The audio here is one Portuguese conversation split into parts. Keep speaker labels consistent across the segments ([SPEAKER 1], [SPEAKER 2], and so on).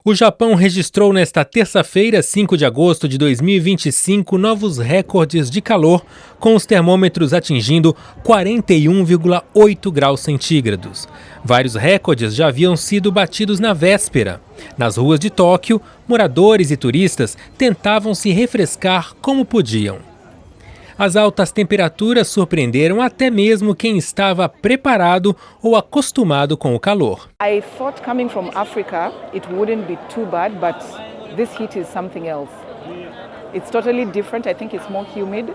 [SPEAKER 1] O Japão registrou nesta terça-feira, 5 de agosto de 2025, novos recordes de calor, com os termômetros atingindo 41,8 graus centígrados. Vários recordes já haviam sido batidos na véspera. Nas ruas de Tóquio, moradores e turistas tentavam se refrescar como podiam. As altas temperaturas surpreenderam até mesmo quem estava preparado ou acostumado com o calor.
[SPEAKER 2] I thought coming from Africa it wouldn't be too bad, but this heat is something else. It's totally different. I think it's more humid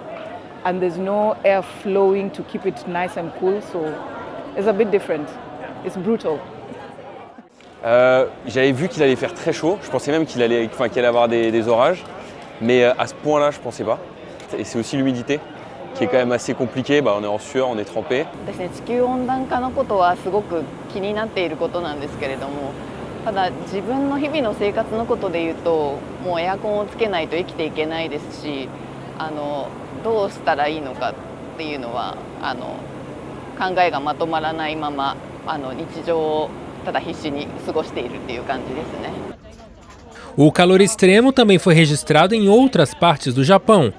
[SPEAKER 2] and there's no air flowing to keep it nice and cool, so it's a bit different. It's brutal.
[SPEAKER 3] J'avais vu qu'il allait faire très chaud. Je pensais même qu'il allait avoir des orages, mais à ce point-là, je pensais pas. Et c'est aussi l'humidité qui est quand même assez compliquée. On est en sueur, on est trempé.
[SPEAKER 4] 地球温暖化のことはすごく気になっていることなんですけれども、ただ自分の日々の生活のことでいうと、もうエアコンをつけないと生きていけないですし、どうしたらいいのかっていうのは考えがまとまらないまま日常をただ必死に過ごしているっていう感じですね。
[SPEAKER 1] O calor extremo também foi registrado em outras partes do Japão.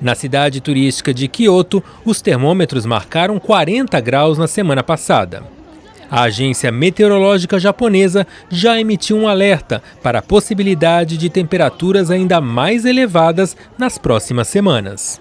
[SPEAKER 1] Na cidade turística de Kyoto, os termômetros marcaram 40 graus na semana passada. A agência meteorológica japonesa já emitiu um alerta para a possibilidade de temperaturas ainda mais elevadas nas próximas semanas.